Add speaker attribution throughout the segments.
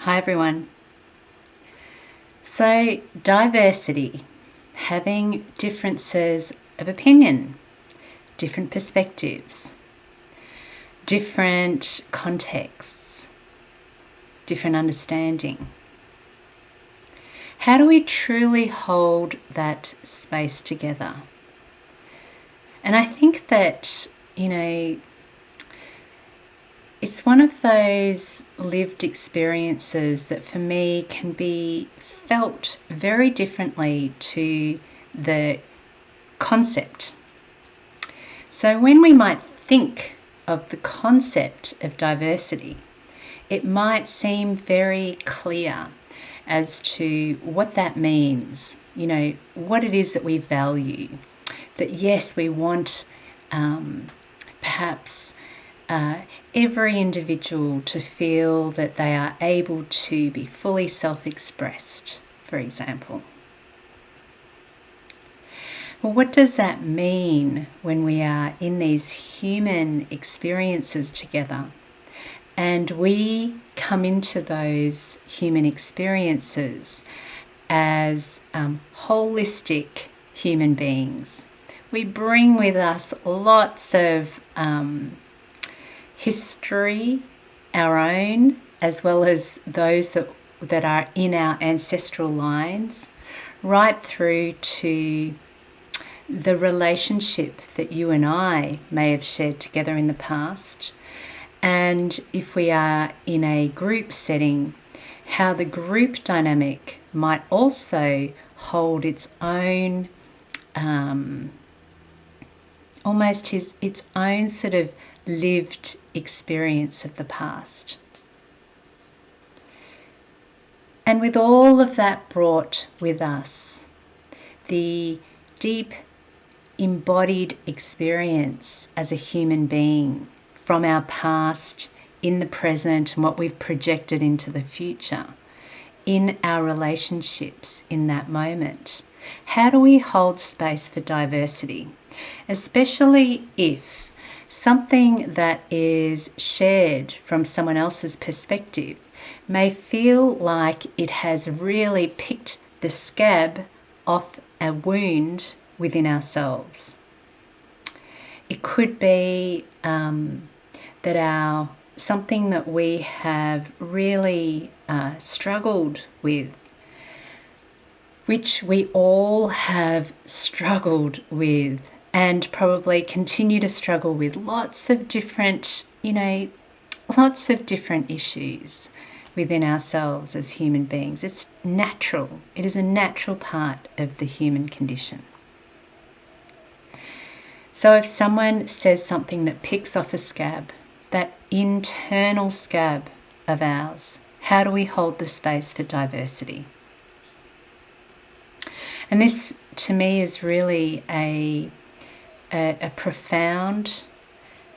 Speaker 1: Hi everyone. So, diversity, having differences of opinion, different perspectives, different contexts, different understanding. How do we truly hold that space together? And I think that, it's one of those lived experiences that for me can be felt very differently to the concept. So when we might think of the concept of diversity, it might seem very clear as to what that means, what it is that we value. That yes, we want perhaps every individual to feel that they are able to be fully self-expressed, for example. Well, what does that mean when we are in these human experiences together and we come into those human experiences as holistic human beings? We bring with us lots of history, our own, as well as those that are in our ancestral lines, right through to the relationship that you and I may have shared together in the past. And if we are in a group setting, how the group dynamic might also hold its own, almost its own sort of lived experience of the past. And with all of that brought with us, the deep embodied experience as a human being from our past, in the present, and what we've projected into the future, in our relationships in that moment. How do we hold space for diversity? Especially if something that is shared from someone else's perspective may feel like it has really picked the scab off a wound within ourselves. It could be that something that we have really struggled with, which we all have struggled with and probably continue to struggle with lots of different issues within ourselves as human beings. It's natural. It is a natural part of the human condition. So if someone says something that picks off a scab, that internal scab of ours, how do we hold the space for diversity? And this, to me, is really a profound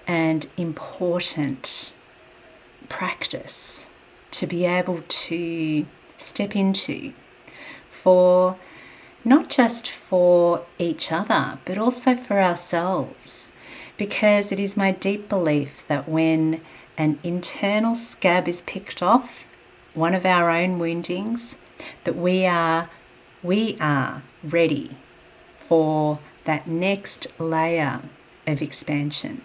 Speaker 1: and important practice to be able to step into, for not just for each other, but also for ourselves. Because it is my deep belief that when an internal scab is picked off, one of our own woundings, that we are ready for that next layer of expansion,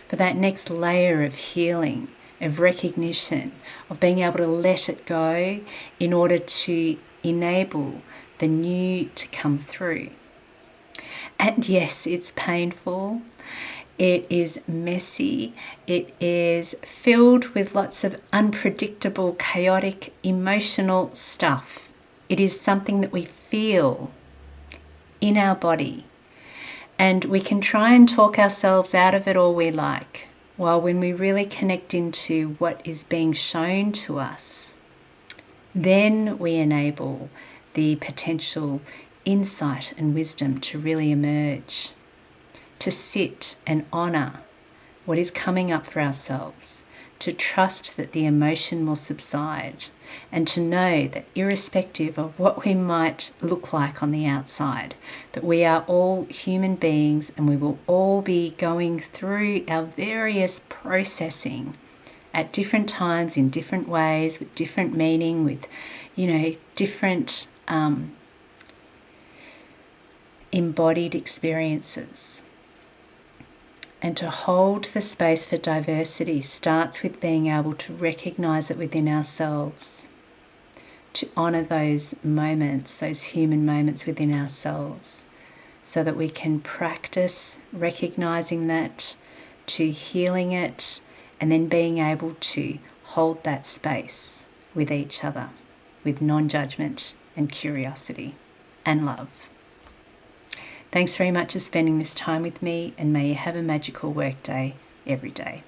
Speaker 1: for that next layer of healing, of recognition, of being able to let it go in order to enable the new to come through. And yes, it's painful. It is messy. It is filled with lots of unpredictable, chaotic, emotional stuff. It is something that we feel in our body. And we can try and talk ourselves out of it all we like. While when we really connect into what is being shown to us, then we enable the potential insight and wisdom to really emerge, to sit and honour what is coming up for ourselves, to trust that the emotion will subside, and to know that irrespective of what we might look like on the outside, that we are all human beings and we will all be going through our various processing at different times, in different ways, with different meaning, with, different embodied experiences. And to hold the space for diversity starts with being able to recognize it within ourselves, to honor those moments, those human moments within ourselves, so that we can practice recognizing that, to healing it, and then being able to hold that space with each other, with non-judgment and curiosity and love. Thanks very much for spending this time with me, and may you have a magical workday every day.